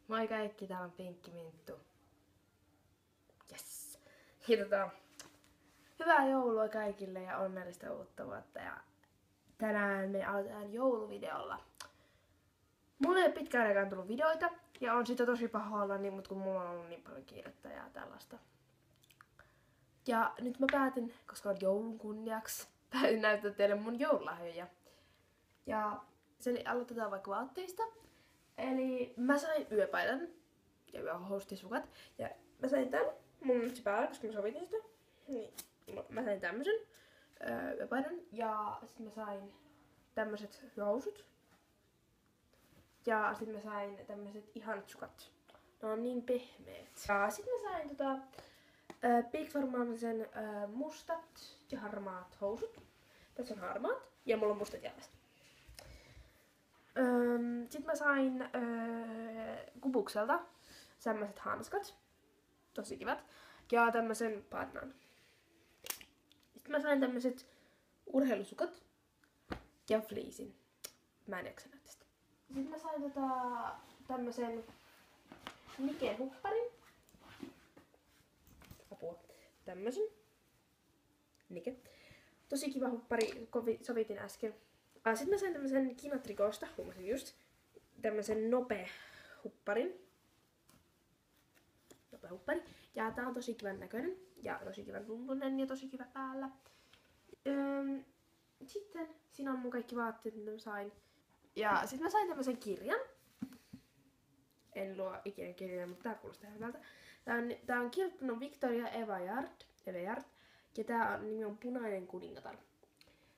Moi kaikki, täällä on Pinkki Minttu. Yes. Ja hyvää joulua kaikille ja onnellista uutta vuotta. Ja tänään me aloitetaan jouluvideolla. Mulla ei ole pitkään aikaan tullut videoita ja on siitä tosi pahoillani, mutta kun mulla on ollut niin paljon kiirettä ja tällaista. Ja nyt mä päätin, koska on joulun kunniaksi, päätin näyttää teille mun joululahjoja. Ja sen aloitetaan vaikka vaatteista. Eli mä sain yöpaidan ja yöhoustisukat. Ja mä sain tän mun nyt päällä, koska mä sovitin sitä. Niin, mä sain tämmösen yöpaidan. Ja sit mä sain tämmöset housut. Ja sit mä sain tämmöset ihanat sukat. Ne on niin pehmeet. Ja sit mä sain Big Pharmacen mustat ja harmaat housut. Tässä on harmaat ja mulla on mustat jalasta. Sitten mä sain Kubukselta semmoset hanskat, tosi kivat, ja tämmösen pannan. Sitten mä sain tämmöset urheilusukat ja fleecin. Mä en jaksa näyttää sitä. Sitten mä sain tämmösen Niken hupparin. Apua. Tämmösen. Nike. Tosi kiva huppari, sovitin äsken. Sitten mä sain tämmösen Kinatrikosta, huomasin just, tämmösen Nope-hupparin. Nope-huppari. Ja tää on tosi kivan näköinen ja tosi kivan tuntunen ja tosi kiva päällä. Sitten siinä on mun kaikki vaatteet, mitä mä sain. Ja sit mä sain tämmösen kirjan. En luo ikinä kirjaa, mutta tää kuulostaa hyvältä. Tää on kirjoittanut Victoria Aveyard. Ja tää nimi on Punainen kuningatar.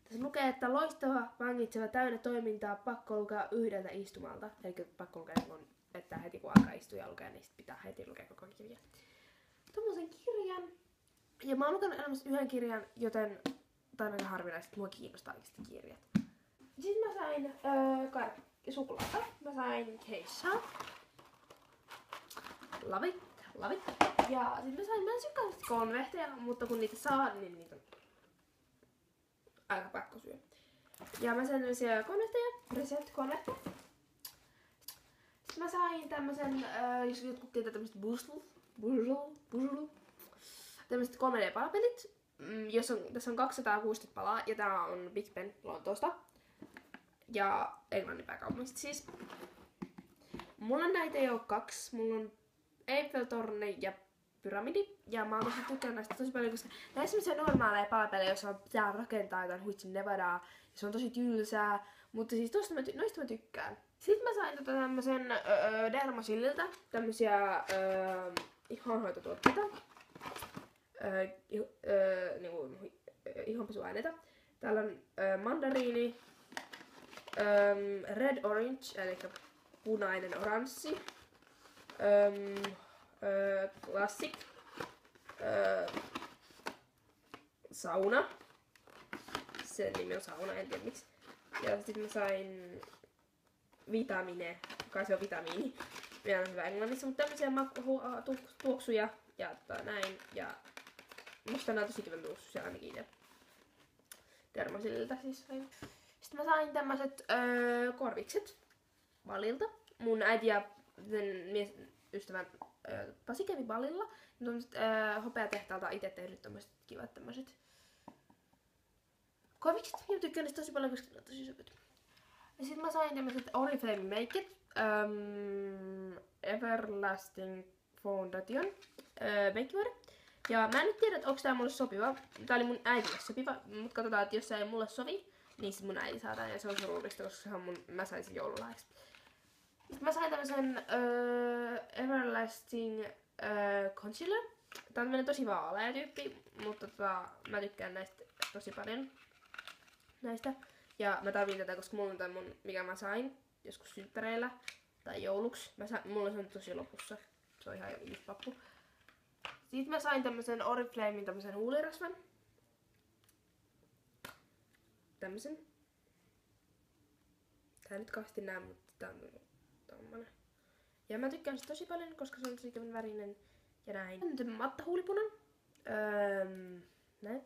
Tässä lukee, että loistava, vangitseva, täynnä toimintaa, pakko lukea yhdeltä istumalta. Eli pakko lukea, että heti kun alkaa istua ja lukea, niin sit pitää heti lukea koko kirja. Tommosen kirjan. Ja mä oon lukenut elämässä yhden kirjan, joten tää on aika harvinaista, että mua kiinnostaa oikeasti kirjat. Sitten mä sain suklaata. Mä sain keissaa. Love it. Ja sit mä sain myös konvehteja, mutta kun niitä saa, niin niitä on aika pakko syö. Ja mä sain tämmösiä konvehteja, reset-konvehteja. Sitten mä sain tämmösen, jos jotkut tietää tämmöset tämmöset 3D-palapelit. Tässä on 260 palaa ja tää on Big Ben Lontoosta. Ja Englannin pääkaupungista siis. Mulla näitä ei oo 2. Mulla on Eiffel-torni ja pyramidi. Ja mä oon tosi tykkään näistä tosi paljon, koska nämä on semmosia normaaleja palapelejä, joissa pitää rakentaa jotain Huitsin Nevadaa. Ja se on tosi tylsää. Mutta siis noista mä tykkään. Sitten mä sain tämmösen Dermosillilta tämmösiä ihonhoitotuotteita. Ihonpesuaineita. Täällä on mandariini, red orange, eli punainen oranssi. Classic. Sauna. Sen nimi on sauna, en tiedä miksi. Ja sitten mä sain vitamine, kai se on vitamiini. Vielä on hyvä englannissa, mutta tämmösiä tuoksuja ja näin. Ja musta nää on tosi kivan tuoksuja ainakin. Ja Dermosillilta siis sain. Sitten mä sain tämmöset korvikset Balilta. Mun äiti ja ystävän Pasi kävi Balilla. Tommoset hopeatehtaalta ite tehdyt tommoset kivat tämmöset korvikset. Ja tykkään niistä tosi paljon, koska ne on tosi söpöt. Ja sit mä sain tämmöset Oriflame Make It Everlasting Foundation meikkivuori. Ja mä en nyt tiedä, että onko tää mulle sopiva. Tää oli mun äitille sopiva, mutta katsotaan, että jos se ei mulle sovi, niin sit mun äiti saa tän ja se on surullista, koska se on mä sain sen joululahjaksi. Sitten mä sain tämmösen Everlasting Concealer. Tää on tosi vaalea tyyppi, mutta mä tykkään näistä tosi paljon. Näistä. Ja mä tarviin tätä, koska mulla on tää mikä mä sain joskus synttäreillä tai jouluksi. Mulla se on tosi lopussa. Se on ihan just pappu. Sitten mä sain tämmösen Oriflamein tämmösen huulirasvan. Tämmösen. Tää nyt kauheasti näe, mutta tää on tommonen. Ja mä tykkään sitä tosi paljon, koska se on tosi kivan värinen. Ja näin. Nyt mattahuulipunan. Näin.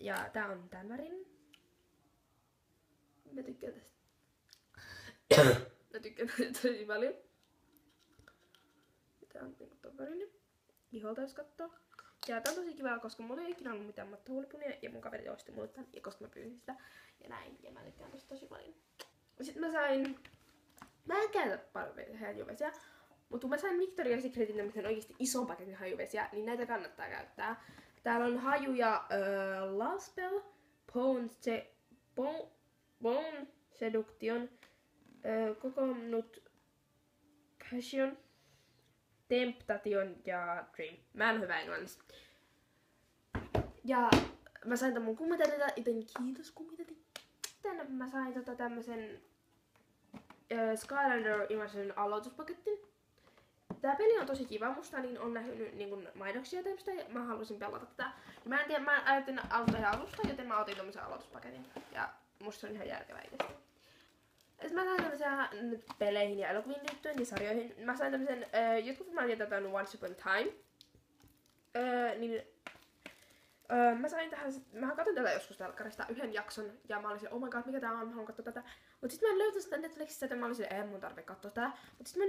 Ja tää on tän värinen. Mä tykkään tästä. Mä tykkään tästä tosi paljon. Tää on niinku ton värinen. Iholta jos kattoo. Ja tää on tosi kivaa, koska mulla ei ikinä ollut mitään mattohuulipunia ja mun kaveri osti mulle tän, ja koska mä pyysin sitä ja näin. Ja mä tykkään tosta tosi paljon. Sitten mä en käytä paljon hajuvesiä, mutta kun mä sain Victoria's Secretin tämmösen oikeesti ison paketin hajuvesiä, niin näitä kannattaa käyttää. Täällä on hajuja Love Spell, Bone Seduction, Coconut Passion, Temptation ja Dream. Mä en hyvä englannista. Ja mä sain tän mun kummitätiltä, joten kiitos kummitäti. Sitten mä sain tämmösen Skylander Immersion aloituspaketin. Tää peli on tosi kiva, musta niin on nähnyt niin mainoksia tämmöstä ja mä halusin pelata tätä. Ja mä en tiedä, mä ajattelin aloittaa ihan alusta, joten mä otin tommosen aloituspaketin. Ja musta se on ihan järkevä itse. Ja mä sain tämmösiä peleihin ja elokuviin liittyen ja sarjoihin. Mä sain tämmösen, jotkut varmaan tietää tämän Once Upon a Time. Mä katson tätä joskus telkkarista yhden jakson ja mä olin se, oh my god, mikä tää on, mä haluan katsoa tätä. Mut sit mä en löytänyt sitä Netflixistä, että mä olin se, mun tarvii katsoa tää. Mut sit mä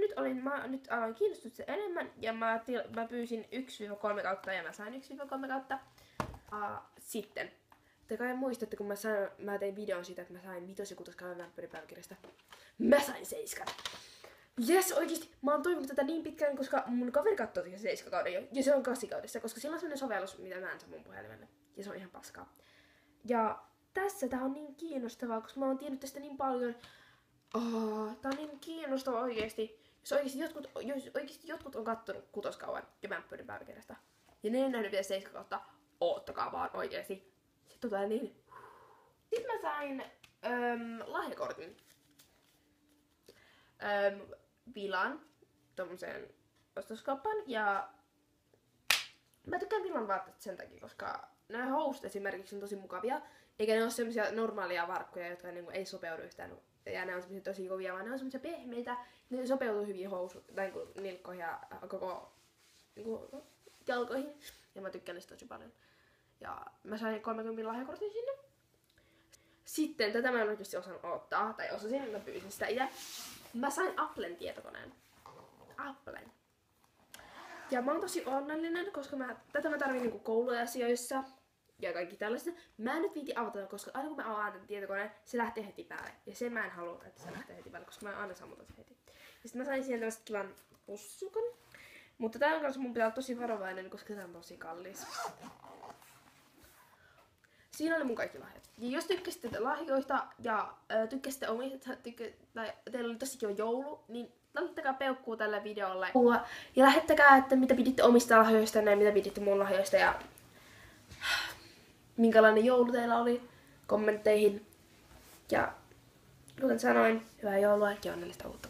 nyt aloin kiinnostua se enemmän ja mä pyysin 1-3 kautta ja mä sain 1-3 kautta. Sitten, te kai muistatte, kun mä tein videon siitä, että mä sain 5. ja 6. kauden vampyyripäiväkirjasta. Mä sain 7. Jes, oikeesti. Mä oon toivonut tätä niin pitkään, koska mun kaveri katsoo siihen 7 kauden jo. Ja se on 8 kaudessa, koska sillä on sellainen sovellus, mitä mä en saa mun puhelimelle. Ja se on ihan paskaa. Ja tässä tää on niin kiinnostavaa, koska mä oon tiennyt tästä niin paljon. Tää on niin kiinnostavaa oikeesti. Jos oikeesti jotkut on kattonut 6 kauden ja vampyyripäiväkirjasta. Ja ne ei nähnyt vielä 7 kautta. Oottakaa vaan oikeesti. Sitten niin. Sitten mä sain lahjakortin. Vilan tommoseen ostoskauppaan ja mä tykkään Vilan vaatteet sen takia, koska nämä housut esimerkiksi on tosi mukavia, eikä ne ole semmosia normaalia varkkoja, jotka niinku ei sopeudu yhtään ja ne on semmosia tosi kovia, vaan ne on semmosia pehmeitä, ne sopeutuu hyvin housut tai niinku nilkkoihin ja koko niinku jalkoihin ja mä tykkään niistä tosi paljon. Ja mä sain 30 lahjakortin sinne. Sitten tätä mä en oikeesti osannut odottaa, tai osasin, mä pyysin sitä itse. Mä sain Applen tietokoneen. Applen. Ja mä oon tosi onnellinen, koska tätä mä tarvin niinku kouluasioissa ja kaikki tällaista. Mä en nyt viiti avata, koska aina kun mä avaan tämän tietokoneen, se lähtee heti päälle. Ja sen mä en halua, että se lähtee heti päälle, koska mä aina sammutan sen heti. Ja sit mä sain siihen tällaisen kivan pussukan. Mutta tämän kanssa mun pitää olla tosi varovainen, koska tää on tosi kallis. Siinä oli mun kaikki lahjat. Ja jos tykkäsitte lahjoista ja tykkäsitte omista, tai teillä oli tosi kiva joulu, niin laittakaa peukkuu tälle videolle. Ja lähettäkää, että mitä piditte omista lahjoista ja mitä piditte mun lahjoista ja minkälainen joulu teillä oli kommentteihin. Ja kuten sanoin, hyvää joulua ja onnellista uutta